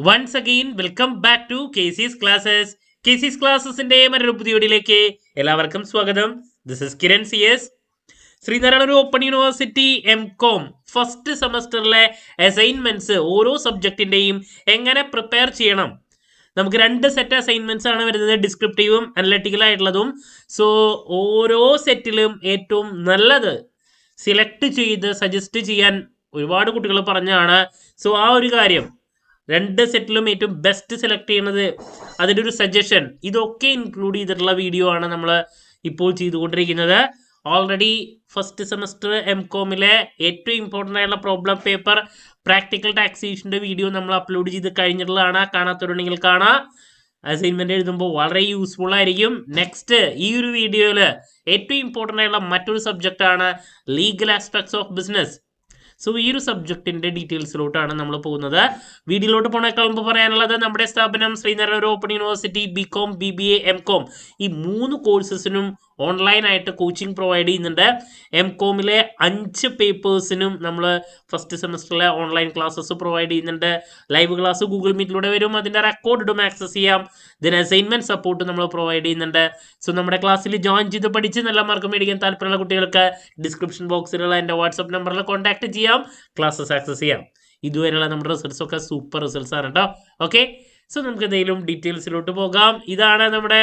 Once again welcome back to KC's classes. KC's ക്ലാസ്സസിന്റെ മറ്റൊരു പുതിയ വീഡിയോയിലേക്ക് എല്ലാവർക്കും സ്വാഗതം. This is Kiran CS. Sreenarayana open university MCOM first സെമസ്റ്ററിലെ അസൈൻമെന്റ്സ് ഓരോ സബ്ജക്റ്റിന്റെയും എങ്ങനെ പ്രിപ്പയർ ചെയ്യണം. നമുക്ക് 2 സെറ്റ് അസൈൻമെന്റ്സ് ആണ് വരുന്നത്, ഡിസ്ക്രിപ്റ്റീവും അനലറ്റിക്കൽ ആയിട്ടുള്ളതും. സോ ഓരോ സെറ്റിലും ഏറ്റവും നല്ലത് സെലക്ട് ചെയ്ത് സജസ്റ്റ് ചെയ്യാൻ ഒരുപാട് കുട്ടികൾ പറഞ്ഞാണ്. സോ ആ ഒരു കാര്യം 2 സെറ്റിലും ഏറ്റവും ബെസ്റ്റ് സെലക്ട് ചെയ്യുന്നത്, അതിൻ്റെ ഒരു സജഷൻ, ഇതൊക്കെ ഇൻക്ലൂഡ് ചെയ്തിട്ടുള്ള വീഡിയോ ആണ് നമ്മൾ ഇപ്പോൾ ചെയ്തുകൊണ്ടിരിക്കുന്നത്. ഓൾറെഡി ഫസ്റ്റ് സെമസ്റ്റർ MCOMലെ ഏറ്റവും ഇമ്പോർട്ടൻ്റ് ആയിട്ടുള്ള പ്രോബ്ലം പേപ്പർ പ്രാക്ടിക്കൽ ടാക്സേഷൻ്റെ വീഡിയോ നമ്മൾ അപ്ലോഡ് ചെയ്ത് കഴിഞ്ഞിട്ടുള്ളതാണ്. കാണാത്തവരുണ്ടെങ്കിൽ കാണാം. അസൈൻമെന്റ് എഴുതുമ്പോൾ വളരെ യൂസ്ഫുൾ ആയിരിക്കും. നെക്സ്റ്റ് ഈ ഒരു വീഡിയോയിൽ ഏറ്റവും ഇമ്പോർട്ടൻ്റ് ആയിട്ടുള്ള മറ്റൊരു സബ്ജക്റ്റ് ആണ് legal aspects of business. So ഈ ഒരു സബ്ജക്റ്റിന്റെ ഡീറ്റെയിൽസിലോട്ടാണ് നമ്മൾ പോകുന്നത്. വീഡിയോയിലോട്ട് പോണേക്കാൾ മുമ്പ് പറയാനുള്ളത്, നമ്മുടെ സ്ഥാപനം Sreenarayana open university BCom BBA MCOM ഈ 3 കോഴ്സസിനും ഓൺലൈനായിട്ട് കോച്ചിങ് പ്രൊവൈഡ് ചെയ്യുന്നുണ്ട്. MCOMലെ 5 പേപ്പേഴ്സിനും നമ്മൾ ഫസ്റ്റ് സെമസ്റ്ററിലെ ഓൺലൈൻ ക്ലാസ്സസ് പ്രൊവൈഡ് ചെയ്യുന്നുണ്ട്. ലൈവ് ക്ലാസ് ഗൂഗിൾ മീറ്റിലൂടെ വരും, അതിൻ്റെ റെക്കോർഡും ആക്സസ് ചെയ്യാം. ഇതിന് അസൈൻമെന്റ് സപ്പോർട്ട് നമ്മൾ പ്രൊവൈഡ് ചെയ്യുന്നുണ്ട്. സോ നമ്മുടെ ക്ലാസ്സിൽ ജോയിൻ ചെയ്ത് പഠിച്ച് നല്ല മാർക്ക് മേടിക്കാൻ താല്പര്യമുള്ള കുട്ടികൾക്ക് ഡിസ്ക്രിപ്ഷൻ ബോക്സിലുള്ള എൻ്റെ വാട്സപ്പ് നമ്പറിൽ കോൺടാക്ട് ചെയ്യാം, ക്ലാസ്സസ് ആക്സസ് ചെയ്യാം. ഇതുവരെയുള്ള നമ്മുടെ റിസൾട്ട്സ് ഒക്കെ സൂപ്പർ റിസൾട്ട്സ് ആണ് കേട്ടോ. ഓക്കെ, സോ നമുക്ക് എന്തെങ്കിലും ഡീറ്റെയിൽസിലോട്ട് പോകാം. ഇതാണ് നമ്മുടെ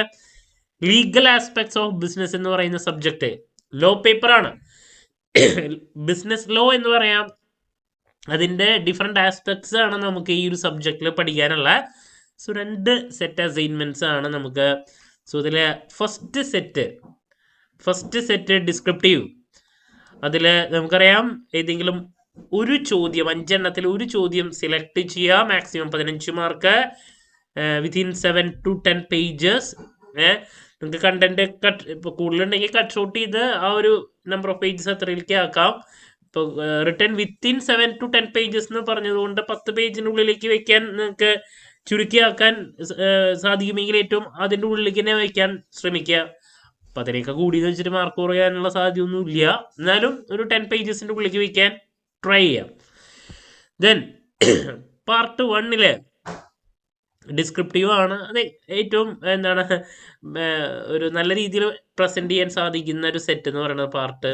ലീഗൽ ആസ്പെക്ട്സ് ഓഫ് ബിസിനസ് എന്ന് പറയുന്ന സബ്ജക്റ്റ്. ലോ പേപ്പറാണ്. ബിസിനസ് ലോ എന്ന് പറയാം. അതിൻ്റെ ഡിഫറെൻ്റ് ആസ്പെക്ട്സ് ആണ് നമുക്ക് ഈ ഒരു സബ്ജക്റ്റിൽ പഠിക്കാനുള്ള. സോ 2 സെറ്റ് അസൈൻമെൻറ്റ്സ് ആണ് നമുക്ക്. സോ ഇതിൽ ഫസ്റ്റ് സെറ്റ് ഡിസ്ക്രിപ്റ്റീവ്. അതിൽ നമുക്കറിയാം, ഏതെങ്കിലും ഒരു ചോദ്യം, 5 എണ്ണത്തിൽ ഒരു ചോദ്യം സെലക്ട് ചെയ്യുക. Maximum 15 mark, within 7 to 10 pages. നിങ്ങൾക്ക് കണ്ടന്റ് കട്ട് ഇപ്പോൾ കൂടുതലുണ്ടെങ്കിൽ കട്ട് ഷോട്ട് ചെയ്ത് ആ ഒരു നമ്പർ ഓഫ് പേജസ് അത്രയിലേക്ക് ആക്കാം. ഇപ്പോൾ റിട്ടേൺ വിത്തിൻ 7 to 10 പേജസ് എന്ന് പറഞ്ഞതുകൊണ്ട് 10 പേജിനുള്ളിലേക്ക് വെക്കാൻ നിങ്ങൾക്ക് ചുരുക്കിയാക്കാൻ സാധിക്കുമെങ്കിൽ ഏറ്റവും അതിൻ്റെ ഉള്ളിലേക്ക് തന്നെ വയ്ക്കാൻ ശ്രമിക്കുക. അപ്പം അതിനൊക്കെ കൂടി വെച്ചിട്ട് മാർക്ക് കുറയാനുള്ള സാധ്യതയൊന്നും ഇല്ല. എന്നാലും ഒരു 10 പേജസിൻ്റെ ഉള്ളിലേക്ക് വയ്ക്കാൻ ട്രൈ ചെയ്യാം. ദെൻ പാർട്ട് 1 ഡിസ്ക്രിപ്റ്റീവ് ആണ്. അത് ഏറ്റവും ഒരു നല്ല രീതിയിൽ പ്രസൻറ്റ് ചെയ്യാൻ സാധിക്കുന്ന ഒരു സെറ്റ് എന്ന് പറയുന്നത് പാർട്ട്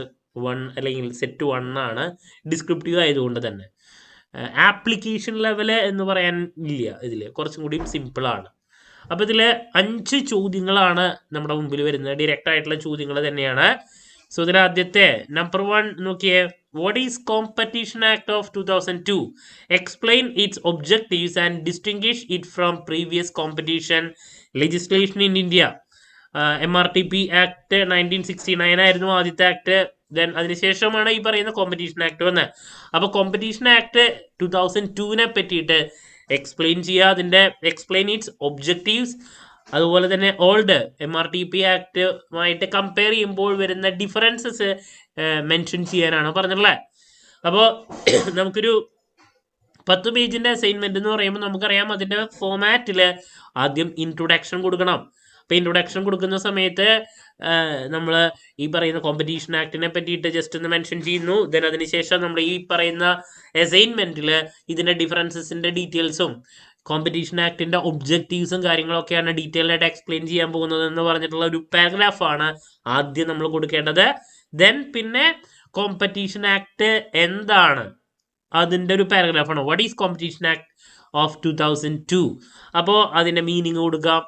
1 അല്ലെങ്കിൽ സെറ്റ് 1 ആണ്. ഡിസ്ക്രിപ്റ്റീവ് ആയതുകൊണ്ട് തന്നെ ആപ്ലിക്കേഷൻ ലെവല് എന്ന് പറയാൻ ഇല്ല. ഇതിൽ കുറച്ചും കൂടി സിമ്പിളാണ്. അപ്പോൾ ഇതിൽ 5 ചോദ്യങ്ങളാണ് നമ്മുടെ മുമ്പിൽ വരുന്നത്. ഡയറക്റ്റ് ആയിട്ടുള്ള ചോദ്യങ്ങൾ തന്നെയാണ്. സോ ഇതിൽ ആദ്യത്തെ നമ്പർ 1 നോക്കിയേ. What is competition act of 2002? Explain its objectives and distinguish it from previous competition legislation in India. MRTP act 1969 ആയിരുന്നു ആദ്യത്തെ ആക്ട്. ദെൻ അതിനുശേഷമാണ് ഈ പറയുന്ന കോമ്പറ്റീഷൻ ആക്ട് വന്നത്. അപ്പോൾ കോമ്പറ്റീഷൻ ആക്ട് 2002 പറ്റിയിട്ട് എക്സ്പ്ലെയിൻ ചെയ്യുക. അതിൻ്റെ എക്സ്പ്ലെയിൻ ഇറ്റ്സ് ഒബ്ജക്റ്റീവ്സ്, അതുപോലെ തന്നെ ഓൾഡ് MRTP ആക്ടുമായിട്ട് കമ്പയർ ചെയ്യുമ്പോൾ വരുന്ന ഡിഫറൻസസ് മെൻഷൻ ചെയ്യാനാണ് പറഞ്ഞിട്ടുള്ളത്. അപ്പോൾ നമുക്കൊരു 10 പേജിൻ്റെ അസൈൻമെന്റ് എന്ന് പറയുമ്പോൾ നമുക്കറിയാം, അതിൻ്റെ ഫോമാറ്റിൽ ആദ്യം ഇൻട്രൊഡക്ഷൻ കൊടുക്കണം. അപ്പോൾ ഇൻട്രൊഡക്ഷൻ കൊടുക്കുന്ന സമയത്ത് നമ്മൾ ഈ പറയുന്ന കോമ്പറ്റീഷൻ ആക്ടിനെ പറ്റിയിട്ട് ജസ്റ്റ് ഒന്ന് മെൻഷൻ ചെയ്യുന്നു. ദെൻ അതിനുശേഷം നമ്മൾ ഈ പറയുന്ന അസൈൻമെന്റിൽ ഇതിൻ്റെ ഡിഫറൻസസിൻ്റെ ഡീറ്റെയിൽസും കോമ്പറ്റീഷൻ ആക്ടിൻ്റെ ഒബ്ജക്റ്റീവ്സും കാര്യങ്ങളൊക്കെയാണ് ഡീറ്റെയിൽ ആയിട്ട് എക്സ്പ്ലെയിൻ ചെയ്യാൻ പോകുന്നത് എന്ന് പറഞ്ഞിട്ടുള്ള ഒരു പാരഗ്രാഫാണ് ആദ്യം നമ്മൾ കൊടുക്കേണ്ടത്. ദെൻ പിന്നെ കോമ്പറ്റീഷൻ ആക്ട് എന്താണ്, അതിൻ്റെ ഒരു പാരഗ്രാഫാണ്. What is competition act of 2002? അപ്പോൾ അതിൻ്റെ മീനിങ് കൊടുക്കാം.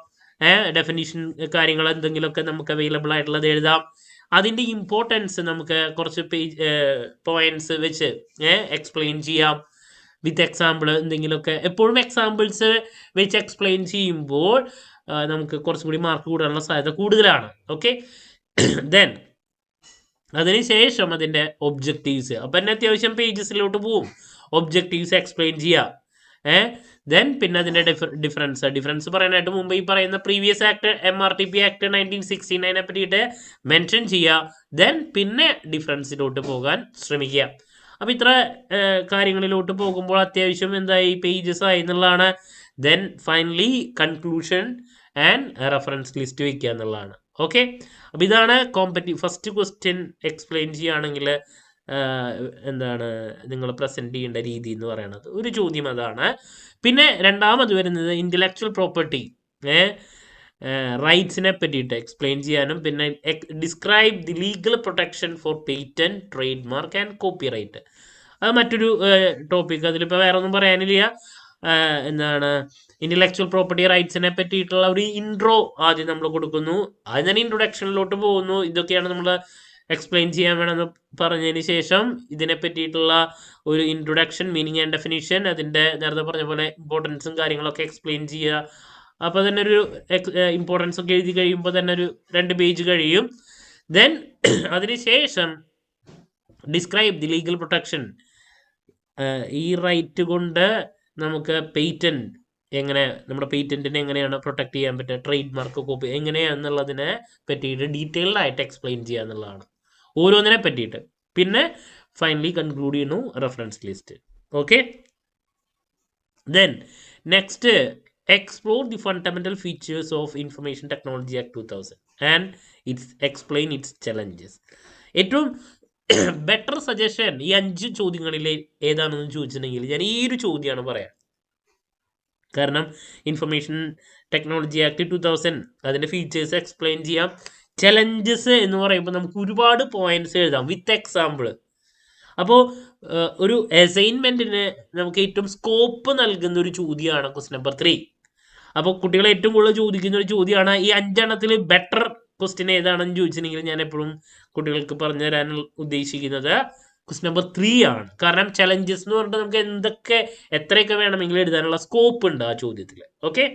ഡെഫിനിഷൻ കാര്യങ്ങൾ എന്തെങ്കിലുമൊക്കെ നമുക്ക് അവൈലബിൾ ആയിട്ടുള്ളത് എഴുതാം. അതിൻ്റെ ഇമ്പോർട്ടൻസ് നമുക്ക് കുറച്ച് പോയിന്റ്സ് വെച്ച് എക്സ്പ്ലെയിൻ ചെയ്യാം വിത്ത് എക്സാമ്പിൾ എന്തെങ്കിലുമൊക്കെ. എപ്പോഴും എക്സാമ്പിൾസ് വെച്ച് എക്സ്പ്ലെയിൻ ചെയ്യുമ്പോൾ നമുക്ക് കുറച്ചും കൂടി മാർക്ക് കൂടാനുള്ള സാധ്യത കൂടുതലാണ്. ഓക്കെ, ദെൻ അതിനുശേഷം അതിൻ്റെ ഒബ്ജക്റ്റീവ്സ്. അപ്പം തന്നെ അത്യാവശ്യം പേജസിലോട്ട് പോവും. ഒബ്ജക്റ്റീവ്സ് എക്സ്പ്ലെയിൻ ചെയ്യുക. ദെൻ പിന്നെ അതിൻ്റെ ഡിഫറൻസ് പറയാനായിട്ട് മുമ്പ് ഈ പറയുന്ന പ്രീവിയസ് ആക്ട് MRTP ആക്ട് 1969 പറ്റിയിട്ട് മെൻഷൻ ചെയ്യുക. ദെൻ പിന്നെ ഡിഫറൻസിലോട്ട് പോകാൻ ശ്രമിക്കുക. അപ്പം ഇത്ര കാര്യങ്ങളിലോട്ട് പോകുമ്പോൾ അത്യാവശ്യം എന്തായി പേജസ് ആയി എന്നുള്ളതാണ്. Then finally conclusion and reference list വയ്ക്കുക എന്നുള്ളതാണ്. ഓക്കെ, അപ്പോൾ ഇതാണ് ഫസ്റ്റ് ക്വസ്റ്റ്യൻ എക്സ്പ്ലെയിൻ ചെയ്യുകയാണെങ്കിൽ എന്താണ് നിങ്ങൾ പ്രസൻറ്റ് ചെയ്യേണ്ട രീതി എന്ന് പറയുന്നത്. ഒരു ചോദ്യം അതാണ്. പിന്നെ രണ്ടാമത് വരുന്നത് ഇൻ്റലക്ച്വൽ പ്രോപ്പർട്ടി, റൈറ്റ്സിനെ പറ്റിയിട്ട് എക്സ്പ്ലെയിൻ ചെയ്യാനും, പിന്നെ describe the legal protection for patent, trade mark and copyright. അത് മറ്റൊരു ടോപ്പിക്. അതിലിപ്പോൾ വേറെ ഒന്നും പറയാനില്ല. എന്താണ് ഇന്റലക്ച്വൽ പ്രോപ്പർട്ടി റൈറ്റ്സിനെ പറ്റിയിട്ടുള്ള ഒരു ഇൻട്രോ ആദ്യം നമ്മൾ കൊടുക്കുന്നു. അത് തന്നെ ഇൻട്രൊഡക്ഷനിലോട്ട് പോകുന്നു. ഇതൊക്കെയാണ് നമ്മൾ എക്സ്പ്ലെയിൻ ചെയ്യാൻ വേണമെന്ന് പറഞ്ഞതിന് ശേഷം ഇതിനെ പറ്റിയിട്ടുള്ള ഒരു ഇൻട്രൊഡക്ഷൻ, മീനിങ് ആൻഡ് ഡെഫിനിഷൻ, അതിൻ്റെ നേരത്തെ പറഞ്ഞ പോലെ ഇമ്പോർട്ടൻസും കാര്യങ്ങളൊക്കെ എക്സ്പ്ലെയിൻ ചെയ്യുക. അപ്പോൾ തന്നെ ഒരു ഇമ്പോർട്ടൻസ് ഒക്കെ എഴുതി കഴിയുമ്പോൾ തന്നെ ഒരു 2 പേജ് കഴിയും. ദെൻ അതിനുശേഷം ഡിസ്ക്രൈബ് ദി ലീഗൽ പ്രൊട്ടക്ഷൻ. ഈ റൈറ്റ് കൊണ്ട് നമുക്ക് പേറ്റന്റ് എങ്ങനെ, നമ്മുടെ പേറ്റന്റിനെ എങ്ങനെയാണ് പ്രൊട്ടക്ട് ചെയ്യാൻ പറ്റുക, ട്രേഡ് മാർക്ക്, കോപ്പി എങ്ങനെയാണെന്നുള്ളതിനെ പറ്റിയിട്ട് ഡീറ്റെയിൽഡ് ആയിട്ട് എക്സ്പ്ലെയിൻ ചെയ്യുക എന്നുള്ളതാണ്, ഓരോന്നിനെ പറ്റിയിട്ട്. പിന്നെ ഫൈനലി കൺക്ലൂഡ് ചെയ്യുന്നു reference list. Okay, then next explore the fundamental features of information technology act 2000 and it's explain its challenges. ഏറ്റവും ബെറ്റർ സജഷൻ ഈ 5 ചോദ്യങ്ങളിൽ ഏതാണെന്ന് ചോദിച്ചിട്ടുണ്ടെങ്കിൽ ഞാൻ ഈ ഒരു ചോദ്യമാണ് പറയാം. കാരണം ഇൻഫർമേഷൻ ടെക്നോളജി ആക്ട് 2000 അതിൻ്റെ ഫീച്ചേഴ്സ് എക്സ്പ്ലെയിൻ ചെയ്യാം. ചലഞ്ചസ് എന്ന് പറയുമ്പോൾ നമുക്ക് ഒരുപാട് പോയിന്റ്സ് എഴുതാം വിത്ത് എക്സാമ്പിൾ. അപ്പോൾ ഒരു അസൈൻമെന്റിന് നമുക്ക് ഏറ്റവും സ്കോപ്പ് നൽകുന്ന ഒരു ചോദ്യമാണ് ക്വസ്റ്റ്യൻ നമ്പർ 3. അപ്പോൾ കുട്ടികൾ ഏറ്റവും കൂടുതൽ ചോദിക്കുന്ന ഒരു ചോദ്യമാണ്. ഈ 5 എണ്ണത്തിൽ ബെറ്റർ ക്വസ്റ്റ്യൻ ഏതാണെന്ന് ചോദിച്ചിട്ടുണ്ടെങ്കിൽ ഞാൻ എപ്പോഴും കുട്ടികൾക്ക് പറഞ്ഞു തരാൻ ഉദ്ദേശിക്കുന്നത് ക്വസ്റ്റ്യൻ നമ്പർ 3 ആണ്. കാരണം ചലഞ്ചസ് എന്ന് പറഞ്ഞിട്ട് നമുക്ക് എത്രയൊക്കെ വേണമെങ്കിലും എഴുതാനുള്ള സ്കോപ്പ് ഉണ്ട് ആ ചോദ്യത്തിൽ. Okay,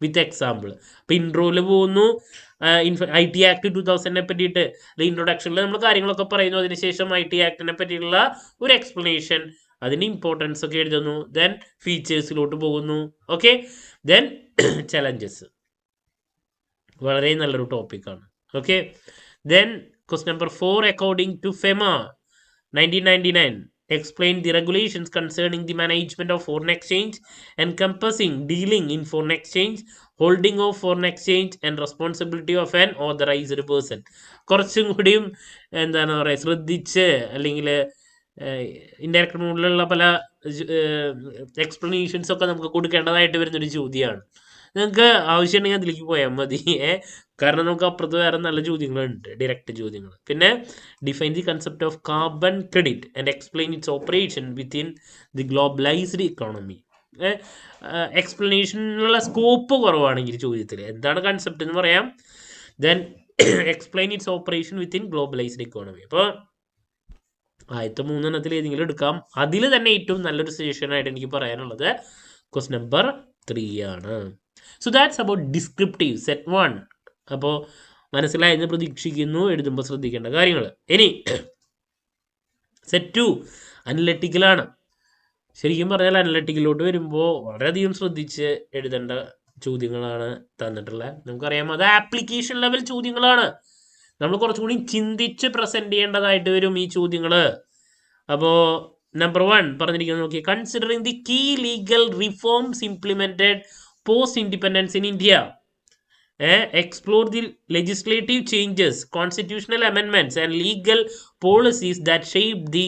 with example. അപ്പോൾ ഇൻട്രോയിൽ പോകുന്നു, IT ആക്ട് 2000 പറ്റിയിട്ട് ഇൻട്രൊഡക്ഷനിൽ നമ്മൾ കാര്യങ്ങളൊക്കെ പറയുന്നു. അതിനുശേഷം IT ആക്ടിനെ പറ്റിയുള്ള ഒരു എക്സ്പ്ലനേഷൻ, അതിൻ്റെ ഇമ്പോർട്ടൻസ് ഒക്കെ എഴുതുന്നു. ദെൻ ഫീച്ചേഴ്സിലോട്ട് പോകുന്നു. ഓക്കെ, ദെൻ ചലഞ്ചസ് വളരെ നല്ലൊരു ടോപ്പിക്കാണ്. Okay, then question number 4 according to FEMA 1999 explain the regulations concerning the management of foreign exchange, encompassing dealing in foreign exchange, holding of foreign exchange and responsibility of an authorized person. കുറച്ചും കൂടിയും എന്താണ് പറയുക, ശ്രദ്ധിച്ച് അല്ലെങ്കിൽ indirect മോഡിലുള്ള പല explanations ഒക്കെ നമുക്ക് കൊടുക്കേണ്ടതായിട്ട് വരുന്നൊരു ചോദ്യമാണ്. നിങ്ങൾക്ക് ആവശ്യമുണ്ടെങ്കിൽ അതിലേക്ക് പോയാൽ മതി. കാരണം നമുക്ക് അപ്പുറത്ത് വേറെ നല്ല ചോദ്യങ്ങളുണ്ട്, ഡയറക്റ്റ് ചോദ്യങ്ങൾ. പിന്നെ define the concept of carbon credit and explain its operation within the globalised economy. എക്സ്പ്ലനേഷനുള്ള സ്കോപ്പ് കുറവാണെങ്കിൽ ചോദ്യത്തിൽ എന്താണ് കൺസെപ്റ്റ് എന്ന് പറയാം. Then explain its operation within globalised economy. അപ്പോൾ ആദ്യത്തെ 3 എണ്ണത്തിൽ ഏതെങ്കിലും എടുക്കാം. അതിൽ തന്നെ ഏറ്റവും നല്ലൊരു സജഷനായിട്ട് എനിക്ക് പറയാനുള്ളത് ക്വസ്റ്റ്യൻ നമ്പർ 3 ആണ്. So that's about descriptive set 1. അപ്പോൾ മനസ്സിലായെന്ന് പ്രതീക്ഷിക്കുന്നു, എഴുതുമ്പോൾ ശ്രദ്ധിക്കേണ്ട കാര്യങ്ങൾ. ഇനി സെറ്റ് 2 അനലറ്റിക്കലാണ്. ശരിക്കും പറഞ്ഞാൽ അനലറ്റിക്കലോട്ട് വരുമ്പോൾ വളരെയധികം ശ്രദ്ധിച്ച് എഴുതേണ്ട ചോദ്യങ്ങളാണ് തന്നിട്ടുള്ളത്. നമുക്കറിയാം അത് ആപ്ലിക്കേഷൻ ലെവൽ ചോദ്യങ്ങളാണ്. നമ്മൾ കുറച്ചുകൂടി ചിന്തിച്ച് പ്രസന്റ് ചെയ്യേണ്ടതായിട്ട് വരും ഈ ചോദ്യങ്ങൾ. അപ്പോൾ നമ്പർ 1 പറഞ്ഞിരിക്കുന്നത് നോക്കി, considering the key legal reforms implemented post independence in India, explore the legislative changes, constitutional amendments and legal policies that shape the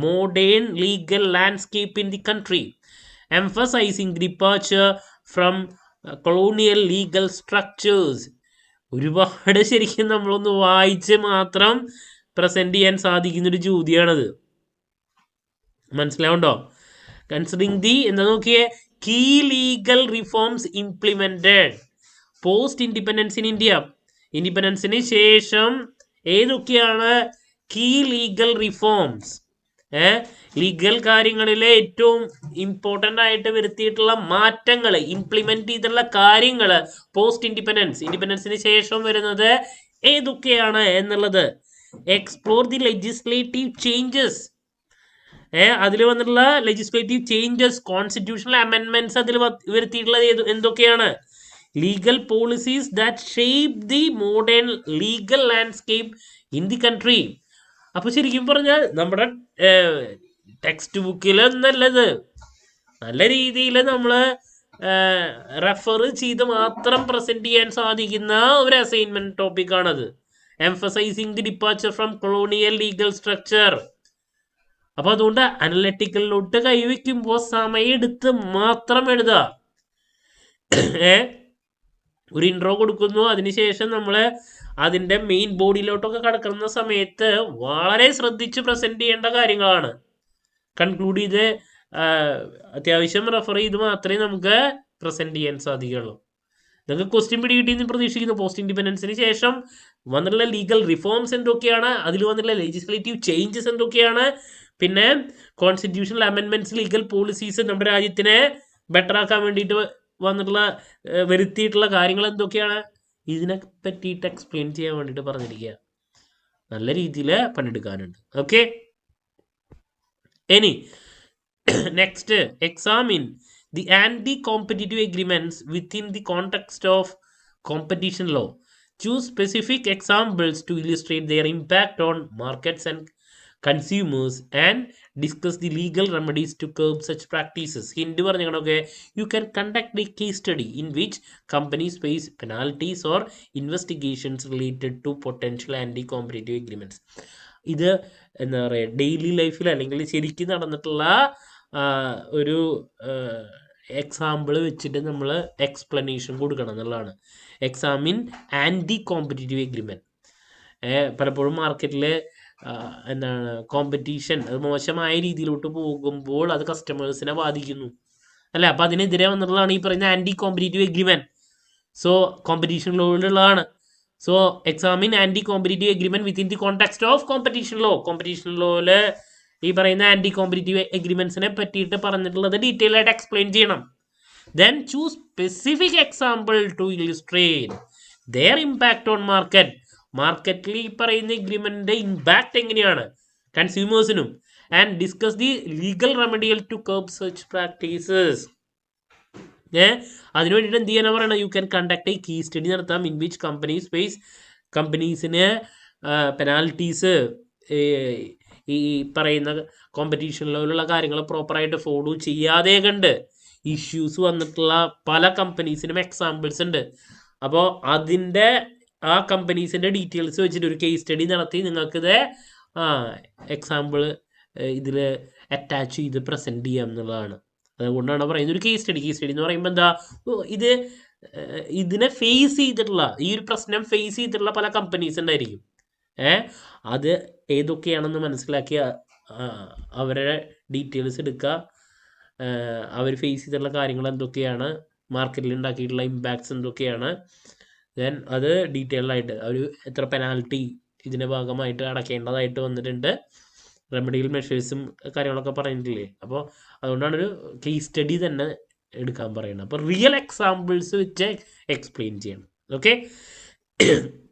modern legal landscape in the country, emphasizing the departure from colonial legal structures. ഒരുപാട് ശരിക്കും നമ്മളൊന്ന് വായിച്ച് മാത്രം present ചെയ്യാൻ സാധിക്കുന്നൊരു ചോദ്യമാണത്. മനസ്സിലാവുണ്ടോ? Considering the എന്താ നോക്കിയേ, key legal reforms implemented post independence in India. ഇൻഡിപെൻഡൻസിന് ശേഷം ഏതൊക്കെയാണ് കീ ലീഗൽ റിഫോംസ്, ലീഗൽ കാര്യങ്ങളിലെ ഏറ്റവും ഇമ്പോർട്ടൻ്റ് ആയിട്ട് വരുത്തിയിട്ടുള്ള മാറ്റങ്ങൾ, ഇംപ്ലിമെന്റ് ചെയ്തിട്ടുള്ള കാര്യങ്ങൾ പോസ്റ്റ് ഇൻഡിപെൻഡൻസിന് ശേഷം വരുന്നത് ഏതൊക്കെയാണ് എന്നുള്ളത്. എക്സ്പ്ലോർ ദി ലെജിസ്ലേറ്റീവ് ചേഞ്ചസ്, അതിൽ വന്നിട്ടുള്ള ലെജിസ്ലേറ്റീവ് ചേഞ്ചസ്, കോൺസ്റ്റിറ്റ്യൂഷണൽ അമെൻമെന്റ്സ് അതിൽ വരുത്തിയിട്ടുള്ളത് എന്തൊക്കെയാണ്, legal policies that shape the modern legal landscape in the country. അപ്പോൾ ശരിക്കും പറഞ്ഞാൽ നമ്മുടെ ടെക്സ്റ്റ് ബുക്കിൽ നല്ലത് നല്ല രീതിയിൽ നമ്മൾ റെഫർ ചെയ്ത് മാത്രം പ്രസന്റ് ചെയ്യാൻ സാധിക്കുന്ന ഒരു അസൈൻമെന്റ് ടോപ്പിക്കാണത്. Emphasising the departure from colonial legal structure. അപ്പോൾ അതുകൊണ്ട് അനലറ്റിക്കലിലോട്ട് കൈവയ്ക്കുമ്പോൾ സമയം എടുത്ത് മാത്രം എഴുതുക. ഒരു ഇൻട്രോ കൊടുക്കുന്നു, അതിനുശേഷം നമ്മൾ അതിൻ്റെ മെയിൻ ബോഡിയിലോട്ടൊക്കെ കടക്കുന്ന സമയത്ത് വളരെ ശ്രദ്ധിച്ച് പ്രസൻറ്റ് ചെയ്യേണ്ട കാര്യങ്ങളാണ്. കൺക്ലൂഡ് ചെയ്ത് അത്യാവശ്യം റെഫർ ചെയ്ത് മാത്രമേ നമുക്ക് പ്രസൻറ്റ് ചെയ്യാൻ സാധിക്കുകയുള്ളൂ. നിങ്ങൾക്ക് ക്വസ്റ്റ്യൻ പിടി കിട്ടിയെന്ന് പ്രതീക്ഷിക്കുന്നു. പോസ്റ്റ് ഇൻഡിപെൻഡൻസിന് ശേഷം വന്നിട്ടുള്ള ലീഗൽ റിഫോംസ് എന്തൊക്കെയാണ്, അതിൽ വന്നിട്ടുള്ള ലെജിസ്ലേറ്റീവ് ചേഞ്ചസ് എന്തൊക്കെയാണ്, പിന്നെ കോൺസ്റ്റിറ്റ്യൂഷണൽ അമെൻമെന്റ്സ്, ലീഗൽ പോളിസീസ് നമ്മുടെ രാജ്യത്തിനെ ബെറ്റർ ആക്കാൻ വേണ്ടിയിട്ട് വന്നിട്ടുള്ള വരുത്തിയിട്ടുള്ള കാര്യങ്ങൾ എന്തൊക്കെയാണ്, ഇതിനെ പറ്റിയിട്ട് എക്സ്പ്ലെയിൻ ചെയ്യാൻ വേണ്ടിയിട്ട് പറഞ്ഞിരിക്കുക. നല്ല രീതിയിൽ പണിയെടുക്കാനുണ്ട്. ഓക്കെ, ഇനി next, examine the anti-competitive agreements within the context of competition law. Choose specific examples to illustrate their impact on markets and consumers and discuss the legal remedies to curb such practices. Hint പറഞ്ഞൊക്കെ, you can conduct a case study in which companies face penalties or investigations related to potential anti-competitive agreements. ഇത് എന്താ പറയുക, daily ലൈഫിൽ അല്ലെങ്കിൽ ശരിക്കും നടന്നിട്ടുള്ള ഒരു example വെച്ചിട്ട് നമ്മൾ എക്സ്പ്ലനേഷൻ കൊടുക്കണം എന്നുള്ളതാണ്. Examine anti competitive agreement. പലപ്പോഴും മാർക്കറ്റിൽ എന്താണ് കോമ്പറ്റീഷൻ അത് മോശമായ രീതിയിലോട്ട് പോകുമ്പോൾ അത് കസ്റ്റമേഴ്സിനെ ബാധിക്കുന്നു അല്ലേ. അപ്പം അതിനെതിരെ വന്നിട്ടുള്ളതാണ് ഈ പറയുന്ന anti competitive agreement. So competition ലോയിലുള്ളതാണ്. So examine anti competitive agreement within the context of competition law. Competition ലോയിൽ ഈ പറയുന്ന ആൻറ്റി കോമ്പറ്റീറ്റീവ് എഗ്രിമെന്റ്സിനെ പറ്റിയിട്ട് പറഞ്ഞിട്ടുള്ളത് ഡീറ്റെയിൽ ആയിട്ട് എക്സ്പ്ലെയിൻ ചെയ്യണം. Then choose specific example to illustrate their impact on market. മാർക്കറ്റിൽ ഈ പറയുന്ന എഗ്രിമെന്റിന്റെ ഇമ്പാക്ട് എങ്ങനെയാണ് കൺസ്യൂമേഴ്സിനും, and discuss the legal remedial to curb such practices. അതിനു വേണ്ടിയിട്ട് എന്ത് ചെയ്യാനാണ് പറയുന്നത്, you can conduct a case study നടത്താം ഇൻ വിച്ച് കമ്പനീസിന് പെനാൽറ്റീസ്, ഈ പറയുന്ന കോമ്പറ്റീഷനിലുള്ള കാര്യങ്ങൾ പ്രോപ്പറായിട്ട് ഫോളോ ചെയ്യാതെ കണ്ട് ഇഷ്യൂസ് വന്നിട്ടുള്ള പല കമ്പനീസിനും എക്സാമ്പിൾസ് ഉണ്ട്. അപ്പോൾ അതിൻ്റെ ആ കമ്പനീസിൻ്റെ ഡീറ്റെയിൽസ് വെച്ചിട്ട് ഒരു കേസ് സ്റ്റഡി നടത്തി നിങ്ങൾക്കിത് എക്സാമ്പിൾ ഇതിൽ അറ്റാച്ച് ചെയ്ത് പ്രസൻറ്റ് ചെയ്യാം എന്നുള്ളതാണ്. അതുകൊണ്ടാണ് പറയുന്നത് ഒരു കേസ് സ്റ്റഡി എന്ന് പറയുമ്പോൾ എന്താ, ഇതിനെ ഫേസ് ചെയ്തിട്ടുള്ള, ഈ ഒരു പ്രശ്നം ഫേസ് ചെയ്തിട്ടുള്ള പല കമ്പനീസ് ഉണ്ടായിരിക്കും. അത് ഏതൊക്കെയാണെന്ന് മനസ്സിലാക്കിയ അവരുടെ ഡീറ്റെയിൽസ് എടുക്കുക, അവർ ഫേസ് ചെയ്തിട്ടുള്ള കാര്യങ്ങൾ എന്തൊക്കെയാണ്, മാർക്കറ്റിൽ ഉണ്ടാക്കിയിട്ടുള്ള ഇമ്പാക്ട്സ് എന്തൊക്കെയാണ്, ദെൻ അത് ഡീറ്റെയിൽഡായിട്ട് അവർ എത്ര പെനാൽറ്റി ഇതിൻ്റെ ഭാഗമായിട്ട് അടയ്ക്കേണ്ടതായിട്ട് വന്നിട്ടുണ്ട്, റെമഡിയൽ മെഷേഴ്സും കാര്യങ്ങളൊക്കെ പറഞ്ഞിട്ടില്ലേ. അപ്പോൾ അതുകൊണ്ടാണ് ഒരു കേസ് സ്റ്റഡി തന്നെ എടുക്കാൻ പറയുന്നത്. അപ്പോൾ റിയൽ എക്സാമ്പിൾസ് വെച്ച് എക്സ്പ്ലെയിൻ ചെയ്യണം. ഓക്കെ,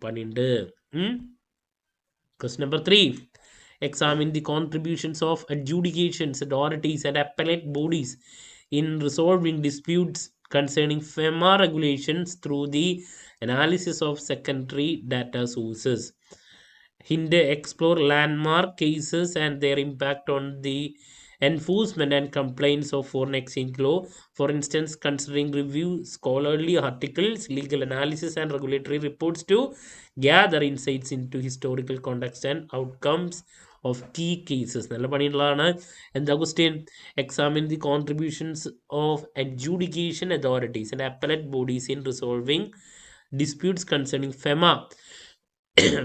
പണിയുണ്ട്. Question number 3. Examine the contributions of adjudications, authorities and appellate bodies in resolving disputes concerning FEMA regulations through the analysis of secondary data sources. Hint, explore landmark cases and their impact on the enforcement and complaints of foreign exchange law. For instance, considering review scholarly articles, legal analysis and regulatory reports to gather insights into historical context and outcomes of key cases. നല്ല പണിയുള്ളതാണ്. എന്താ question? Examine the contributions of adjudication authorities and appellate bodies in resolving disputes concerning FEMA.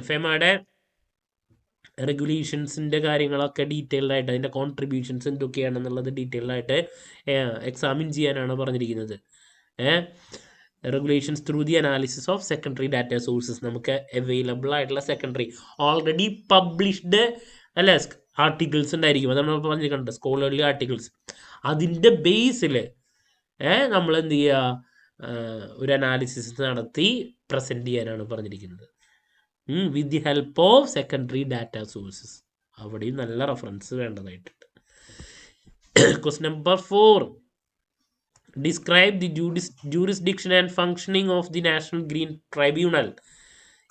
ഫെമയുടെ റെഗുലേഷൻസിൻ്റെ കാര്യങ്ങളൊക്കെ detailed ആയിട്ട്, അതിൻ്റെ contributions എന്തൊക്കെയാണെന്നുള്ളത് detailed ആയിട്ട് examine ചെയ്യാനാണ് പറഞ്ഞിരിക്കുന്നത്. Regulations through the analysis of secondary data sources. നമുക്ക് available ആയിട്ടുള്ള സെക്കൻഡറി ഓൾറെഡി പബ്ലിഷ്ഡ് അല്ലേ articles ഉണ്ടായിരിക്കും, അത് നമ്മൾ പറഞ്ഞിട്ടുണ്ട്, സ്കോളർലി ആർട്ടിക്കിൾസ്. അതിൻ്റെ ബേസിൽ നമ്മൾ എന്ത് ചെയ്യുക, ഒരു അനാലിസിസ് നടത്തി പ്രസൻറ്റ് ചെയ്യാനാണ് പറഞ്ഞിരിക്കുന്നത് with the help of secondary data sources. അവിടെയും നല്ല റെഫറൻസ് വേണ്ടതായിട്ടുണ്ട്. Question number 4. Describe the jurisdiction and functioning of the National Green Tribunal.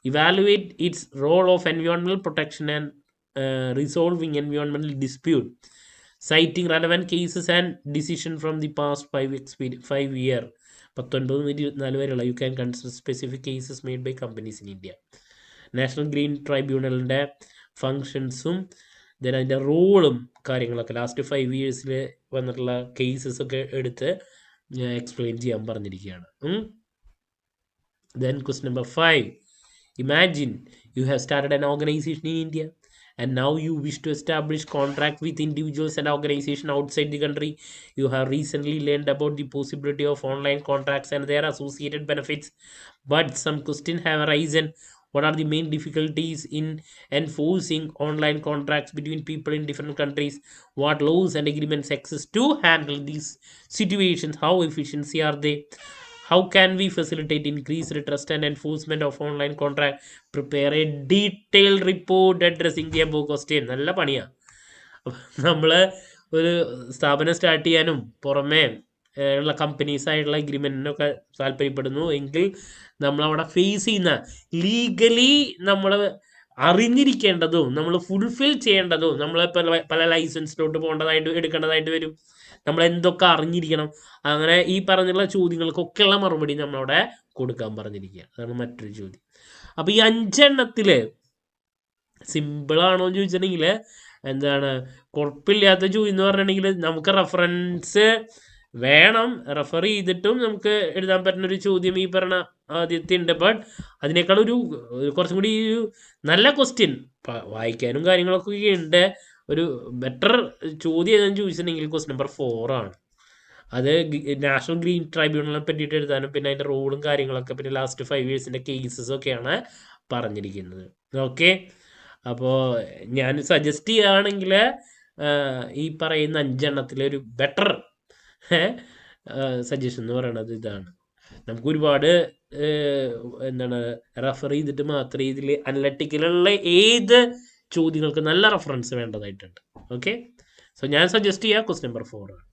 Evaluate its role of environmental protection and resolving environmental dispute, citing relevant cases and decision from the past 5 year. 19-24 വരെയുള്ള. You can consider specific cases made by companies in India. National green ട്രൈബ്യൂണലിൻ്റെ ഫങ്ഷൻസും then അതിൻ്റെ റോളും കാര്യങ്ങളൊക്കെ last 5 ഇയേഴ്സിൽ വന്നിട്ടുള്ള cases ഒക്കെ എടുത്ത് explain ചെയ്യാൻ പറഞ്ഞിരിക്കുകയാണ്. Then question number 5. Imagine you have started an organization in India and now you wish to establish contract with individuals and organization outside the country. You have recently learned about the possibility of online contracts and their associated benefits, but some questions have arisen. What are the main difficulties in enforcing online contracts between people in different countries? What laws and agreements exist to handle these situations? How efficient are they? How can we facilitate increased trust and enforcement of online contract? Prepare a detailed report addressing the above question. നല്ല പണിയാണ്. നമ്മൾ ഒരു സ്ഥാപനം start ചെയ്യാനും പുറമേ ഉള്ള companies ആയിട്ടുള്ള എഗ്രിമെൻറ്റിനൊക്കെ താല്പര്യപ്പെടുന്നു എങ്കിൽ നമ്മളവിടെ ഫേസ് ചെയ്യുന്ന ലീഗലി നമ്മൾ അറിഞ്ഞിരിക്കേണ്ടതും നമ്മൾ ഫുൾഫിൽ ചെയ്യേണ്ടതും നമ്മൾ പല ലൈസൻസിലോട്ട് പോകേണ്ടതായിട്ട് എടുക്കേണ്ടതായിട്ട് വരും. നമ്മൾ എന്തൊക്കെ അറിഞ്ഞിരിക്കണം, അങ്ങനെ ഈ പറഞ്ഞുള്ള ചോദ്യങ്ങൾക്കൊക്കെയുള്ള മറുപടി നമ്മളവിടെ കൊടുക്കാൻ പറഞ്ഞിരിക്കുക. അതാണ് മറ്റൊരു ചോദ്യം. അപ്പോൾ ഈ 5 എണ്ണത്തിൽ സിമ്പിളാണോ എന്ന് ചോദിച്ചിട്ടുണ്ടെങ്കിൽ എന്താണ് കുഴപ്പമില്ലാത്ത ചോദ്യം എന്ന് പറഞ്ഞിട്ടുണ്ടെങ്കിൽ നമുക്ക് റെഫറൻസ് വേണം, റെഫർ ചെയ്തിട്ടും നമുക്ക് എഴുതാൻ പറ്റുന്നൊരു ചോദ്യം ഈ പറഞ്ഞ ആദ്യത്തെ ഉണ്ട്. ബട്ട് അതിനേക്കാൾ കുറച്ചും കൂടി നല്ല ക്വസ്റ്റ്യൻ വായിക്കാനും കാര്യങ്ങളൊക്കെ ഉണ്ട്. ഒരു ബെറ്റർ ചോദ്യം ഏതെന്ന് ചോദിച്ചിട്ടുണ്ടെങ്കിൽ ക്വസ്റ്റ്യൻ നമ്പർ 4 ആണ്. അത് നാഷണൽ ഗ്രീൻ ട്രൈബ്യൂണലിനെ പറ്റിയിട്ട് എഴുതാനും പിന്നെ അതിൻ്റെ റോളും കാര്യങ്ങളൊക്കെ പിന്നെ ലാസ്റ്റ് 5 ഇയേഴ്സിൻ്റെ കേസസൊക്കെയാണ് പറഞ്ഞിരിക്കുന്നത്. ഓക്കെ, അപ്പോൾ ഞാൻ സജസ്റ്റ് ചെയ്യുകയാണെങ്കിൽ ഈ പറയുന്ന 5 എണ്ണത്തിലെ ഒരു ബെറ്റർ സജഷൻ എന്ന് പറയുന്നത് ഇതാണ്. നമുക്ക് ഒരുപാട് റെഫർ ചെയ്തിട്ട് മാത്രമേ ഇതിൽ അനലറ്റിക്കലുള്ള ഏത് ചോദ്യങ്ങൾക്ക് നല്ല റെഫറൻസ് വേണ്ടതായിട്ടുണ്ട്. ഓക്കെ, സോ ഞാൻ സജസ്റ്റ് ചെയ്യുക ക്വസ്റ്റ്യൻ നമ്പർ 4 ആണ്.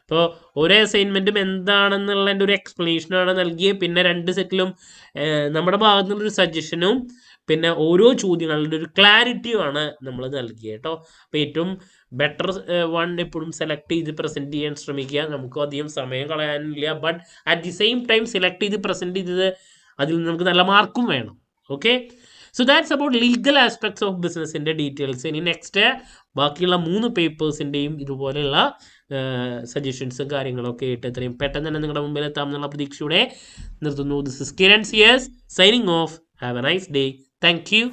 ഇപ്പോൾ ഓരോ അസൈൻമെൻറ്റും എന്താണെന്നുള്ളതിൻ്റെ ഒരു എക്സ്പ്ലനേഷനാണ് നൽകിയത്. പിന്നെ 2 സെറ്റിലും നമ്മുടെ ഭാഗത്തു നിന്നൊരു സജഷനും പിന്നെ ഓരോ ചോദ്യങ്ങളുടെ ഒരു ക്ലാരിറ്റിയുമാണ് നമ്മൾ നൽകിയത് കേട്ടോ. അപ്പോൾ ഏറ്റവും ബെറ്റർ വൺ എപ്പോഴും സെലക്ട് ചെയ്ത് പ്രസൻറ്റ് ചെയ്യാൻ ശ്രമിക്കുക. നമുക്ക് അധികം സമയം കളയാനില്ല, but at the same time select ചെയ്ത് പ്രസൻറ്റ് ചെയ്തത് അതിൽ നിന്ന് നമുക്ക് നല്ല മാർക്കും വേണം. Okay, so that's about legal aspects of ബിസിനസ്സിൻ്റെ ഡീറ്റെയിൽസ്. ഇനി നെക്സ്റ്റ് ബാക്കിയുള്ള 3 പേപ്പേഴ്സിൻ്റെയും ഇതുപോലെയുള്ള സജഷൻസും കാര്യങ്ങളൊക്കെ ആയിട്ട് എത്രയും പെട്ടെന്ന് തന്നെ നിങ്ങളുടെ മുമ്പിൽ എത്താമെന്നുള്ള പ്രതീക്ഷയോടെ നിർത്തുന്നു. This is Kiran CS signing off. Have a nice day. Thank U.